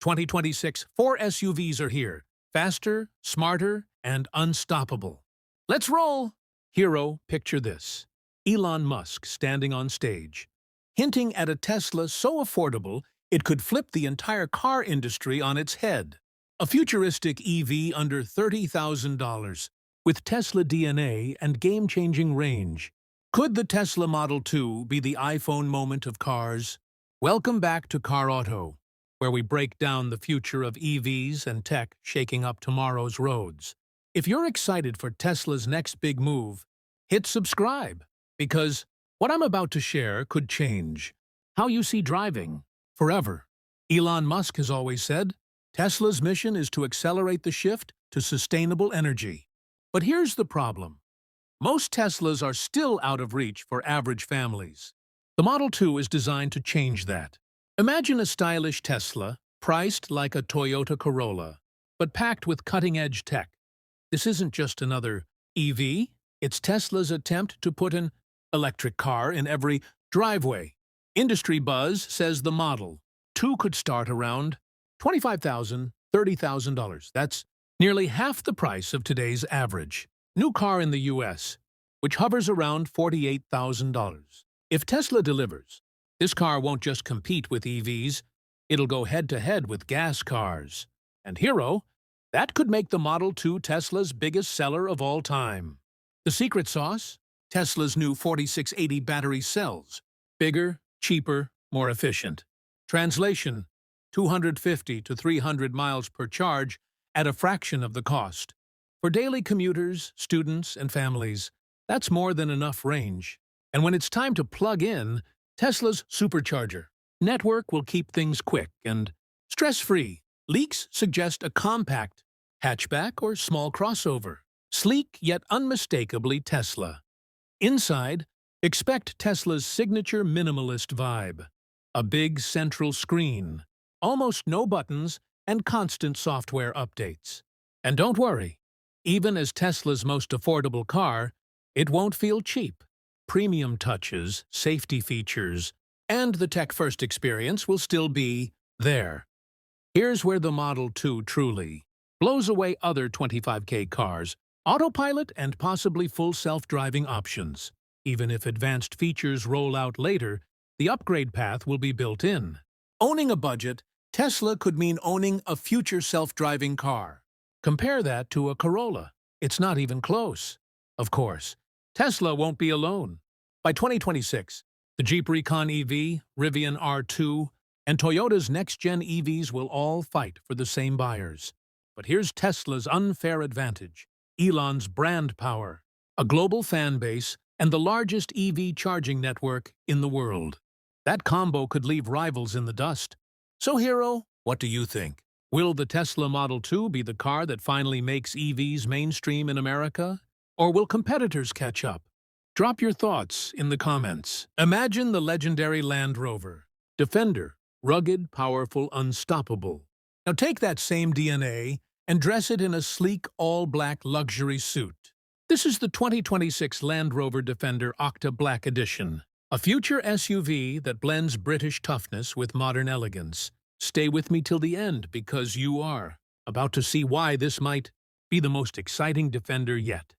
2026 4 SUVs are here. Faster, smarter, and unstoppable. Let's roll! Hero, picture this. Elon Musk standing on stage, hinting at a Tesla so affordable it could flip the entire car industry on its head. A futuristic EV under $30,000, with Tesla DNA and game-changing range. Could the Tesla Model 2 be the iPhone moment of cars? Welcome back to Car Auto, where we break down the future of EVs and tech shaking up tomorrow's roads. If you're excited for Tesla's next big move, hit subscribe, because what I'm about to share could change how you see driving forever. Elon Musk has always said, Tesla's mission is to accelerate the shift to sustainable energy. But here's the problem. Most Teslas are still out of reach for average families. The Model 2 is designed to change that. Imagine a stylish Tesla, priced like a Toyota Corolla, but packed with cutting-edge tech. This isn't just another EV, it's Tesla's attempt to put an electric car in every driveway. Industry buzz says the Model 2 could start around $25,000, $30,000. That's nearly half the price of today's average new car in the US, which hovers around $48,000. If Tesla delivers, this car won't just compete with EVs, it'll go head-to-head with gas cars. And Hero, that could make the Model 2 Tesla's biggest seller of all time. The secret sauce? Tesla's new 4680 battery cells. Bigger, cheaper, more efficient. Translation: 250 to 300 miles per charge at a fraction of the cost. For daily commuters, students, and families, that's more than enough range. And when it's time to plug in, Tesla's supercharger network will keep things quick and stress-free. Leaks suggest a compact hatchback or small crossover. Sleek yet unmistakably Tesla. Inside, expect Tesla's signature minimalist vibe. A big central screen, almost no buttons, and constant software updates. And don't worry, even as Tesla's most affordable car, it won't feel cheap. Premium touches, safety features, and the tech-first experience will still be there. Here's where the Model 2 truly blows away other 25K cars: autopilot and possibly full self-driving options. Even if advanced features roll out later, the upgrade path will be built in. Owning a budget, Tesla could mean owning a future self-driving car. Compare that to a Corolla. It's not even close. Of course, Tesla won't be alone. By 2026, the Jeep Recon EV, Rivian R2, and Toyota's next-gen EVs will all fight for the same buyers. But here's Tesla's unfair advantage: Elon's brand power, a global fan base, and the largest EV charging network in the world. That combo could leave rivals in the dust. So, Hero, what do you think? Will the Tesla Model 2 be the car that finally makes EVs mainstream in America? Or will competitors catch up? Drop your thoughts in the comments. Imagine the legendary Land Rover Defender, rugged, powerful, unstoppable. Now take that same DNA and dress it in a sleek, all-black luxury suit. This is the 2026 Land Rover Defender Octa Black Edition, a future SUV that blends British toughness with modern elegance. Stay with me till the end, because you are about to see why this might be the most exciting Defender yet.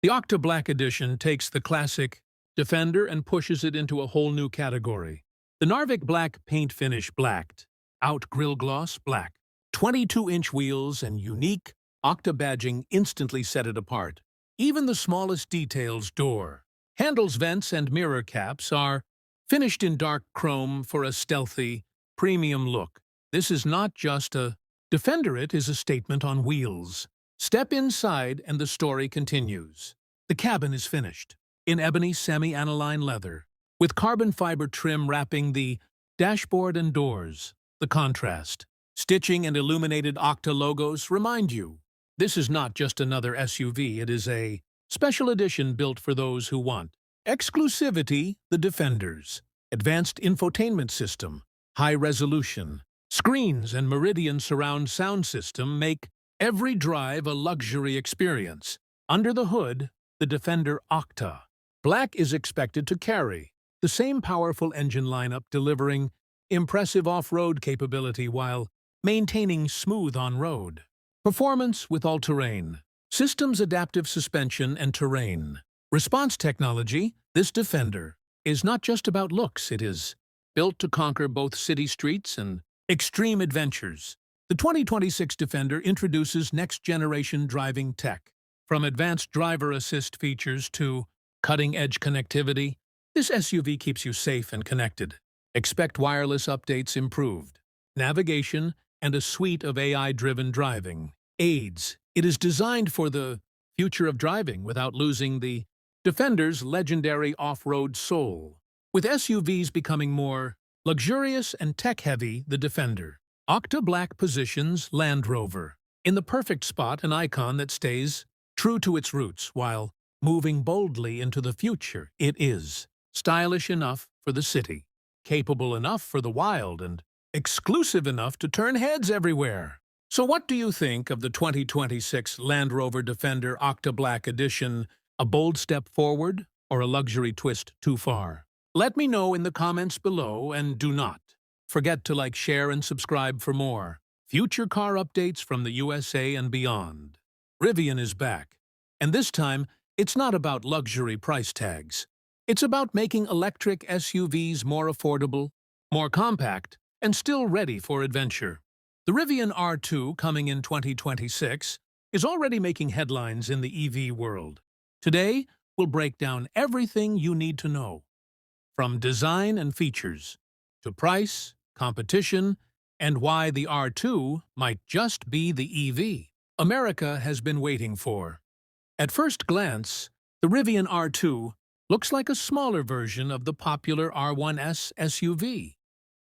The Octa Black Edition takes the classic Defender and pushes it into a whole new category. The Narvik Black paint finish blacked out grille gloss black. 22-inch wheels and unique Octa badging instantly set it apart. Even the smallest details, door handles, vents, and mirror caps, are finished in dark chrome for a stealthy, premium look. This is not just a Defender, it is a statement on wheels. Step inside and the story continues. The cabin is finished in ebony semi-aniline leather, with carbon fiber trim wrapping the dashboard and doors. The contrast, stitching, and illuminated Octa logos remind you this is not just another SUV, it is a special edition built for those who want exclusivity. The Defender's advanced infotainment system, high-resolution screens, and Meridian surround sound system make every drive a luxury experience. Under the hood, the Defender Octa Black is expected to carry the same powerful engine lineup, delivering impressive off-road capability while maintaining smooth on-road. Performance with all-terrain. Systems adaptive suspension and terrain. Response technology, this Defender is not just about looks, it is built to conquer both city streets and extreme adventures. The 2026 Defender introduces next-generation driving tech. From advanced driver assist features to cutting-edge connectivity, this SUV keeps you safe and connected. Expect wireless updates, improved navigation, and a suite of AI-driven driving aids. It is designed for the future of driving without losing the Defender's legendary off-road soul. With SUVs becoming more luxurious and tech-heavy, the Defender Octa Black positions Land Rover in the perfect spot, an icon that stays true to its roots while moving boldly into the future. It is stylish enough for the city, capable enough for the wild, and exclusive enough to turn heads everywhere. So what do you think of the 2026 Land Rover Defender Octa Black Edition? A bold step forward or a luxury twist too far? Let me know in the comments below, and do not forget to like, share, and subscribe for more future car updates from the USA and beyond. Rivian is back, and this time it's not about luxury price tags. It's about making electric SUVs more affordable, more compact, and still ready for adventure. The Rivian R2, coming in 2026, is already making headlines in the EV world. Today, we'll break down everything you need to know, from design and features to price, competition, and why the R2 might just be the EV America has been waiting for. At first glance, the Rivian R2 looks like a smaller version of the popular R1S SUV.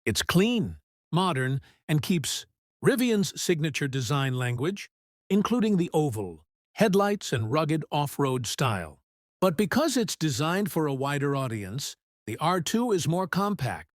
It's clean, modern, and keeps Rivian's signature design language, including the oval, headlights, and rugged off-road style. But because it's designed for a wider audience, the R2 is more compact,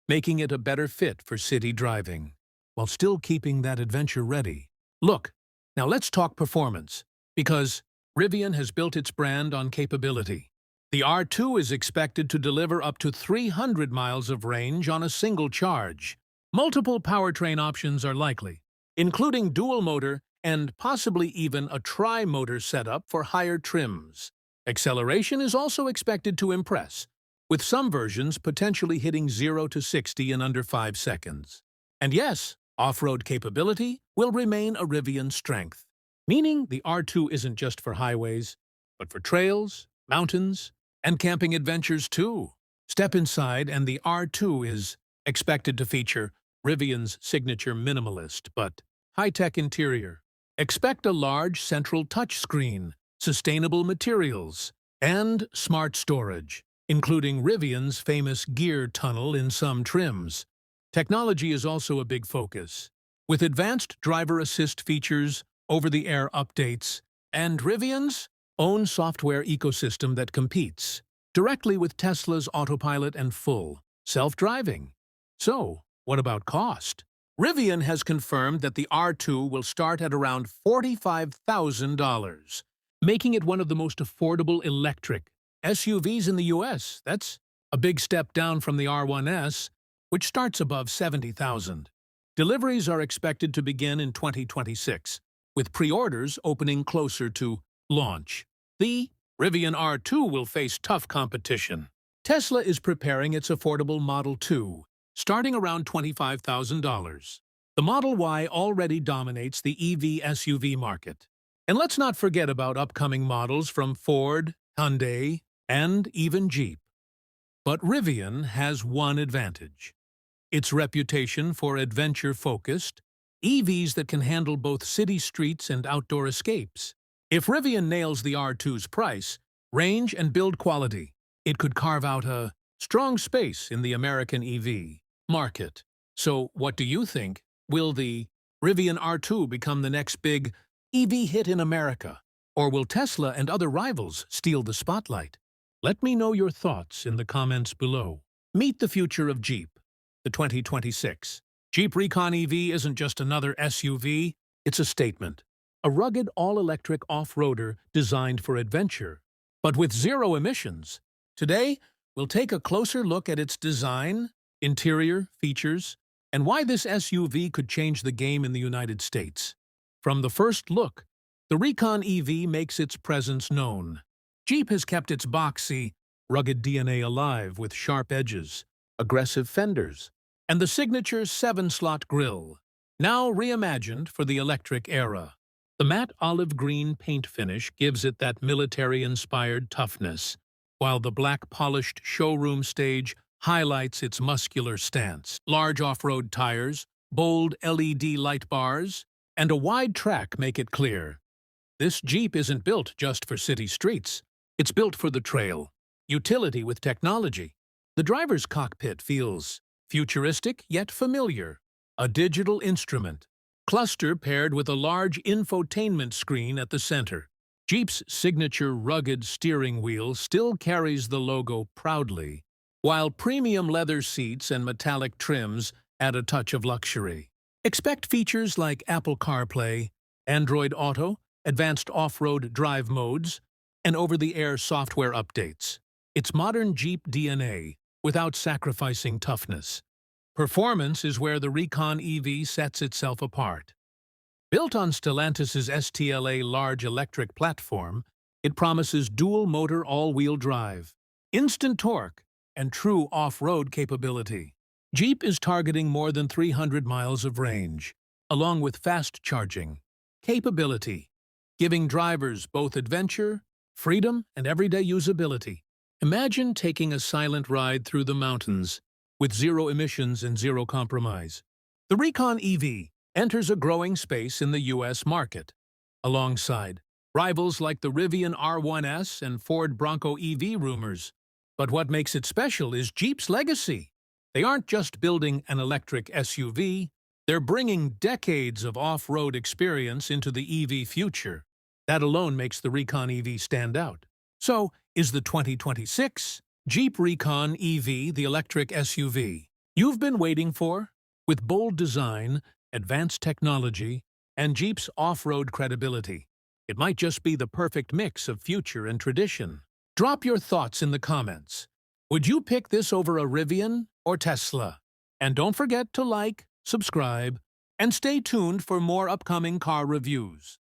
making it a better fit for city driving, while still keeping that adventure ready. Look, now let's talk performance, because Rivian has built its brand on capability. The R2 is expected to deliver up to 300 miles of range on a single charge. Multiple powertrain options are likely, including dual motor and possibly even a tri-motor setup for higher trims. Acceleration is also expected to impress, with some versions potentially hitting 0 to 60 in under 5 seconds. And yes, off-road capability will remain a Rivian strength, meaning the R2 isn't just for highways, but for trails, mountains, and camping adventures too. Step inside and the R2 is expected to feature Rivian's signature minimalist but high-tech interior. Expect a large central touchscreen, sustainable materials, and smart storage, including Rivian's famous gear tunnel in some trims. Technology is also a big focus, with advanced driver assist features, over-the-air updates, and Rivian's own software ecosystem that competes directly with Tesla's autopilot and full self-driving. So, what about cost? Rivian has confirmed that the R2 will start at around $45,000, making it one of the most affordable electric SUVs in the US. That's a big step down from the R1S, which starts above $70,000. Deliveries are expected to begin in 2026, with pre-orders opening closer to launch. The Rivian R2 will face tough competition. Tesla is preparing its affordable Model 2, starting around $25,000. The Model Y already dominates the EV SUV market. And let's not forget about upcoming models from Ford, Hyundai, and even Jeep. But Rivian has one advantage: its reputation for adventure-focused EVs that can handle both city streets and outdoor escapes. If Rivian nails the R2's price, range, and build quality, it could carve out a strong space in the American EV market. So, what do you think? Will the Rivian R2 become the next big EV hit in America? Or will Tesla and other rivals steal the spotlight? Let me know your thoughts in the comments below. Meet the future of Jeep. The 2026 Jeep Recon EV isn't just another SUV, it's a statement. A rugged, all-electric off-roader designed for adventure, but with zero emissions. Today, we'll take a closer look at its design, interior, features, and why this SUV could change the game in the United States. From the first look, the Recon EV makes its presence known. Jeep has kept its boxy, rugged DNA alive with sharp edges, aggressive fenders, and the signature 7-slot grille, now reimagined for the electric era. The matte olive green paint finish gives it that military-inspired toughness, while the black polished showroom stage highlights its muscular stance. Large off-road tires, bold LED light bars, and a wide track make it clear. This Jeep isn't built just for city streets. It's built for the trail. Utility with technology. The driver's cockpit feels futuristic yet familiar. A digital instrument cluster paired with a large infotainment screen at the center. Jeep's signature rugged steering wheel still carries the logo proudly, while premium leather seats and metallic trims add a touch of luxury. Expect features like Apple CarPlay, Android Auto, advanced off-road drive modes, and over-the-air software updates. It's modern Jeep DNA without sacrificing toughness. Performance is where the Recon EV sets itself apart. Built on Stellantis's STLA large electric platform, it promises dual-motor all-wheel drive, instant torque, and true off-road capability. Jeep is targeting more than 300 miles of range, along with fast charging capability, giving drivers both adventure, freedom, and everyday usability. Imagine taking a silent ride through the mountains with zero emissions and zero compromise. The Recon EV enters a growing space in the U.S. market, alongside rivals like the Rivian R1S and Ford Bronco EV rumors. But what makes it special is Jeep's legacy. They aren't just building an electric SUV, they're bringing decades of off-road experience into the EV future. That alone makes the Recon EV stand out. So, is the 2026 Jeep Recon EV the electric SUV you've been waiting for? With bold design, advanced technology, and Jeep's off-road credibility, it might just be the perfect mix of future and tradition. Drop your thoughts in the comments. Would you pick this over a Rivian or Tesla? And don't forget to like, subscribe, and stay tuned for more upcoming car reviews.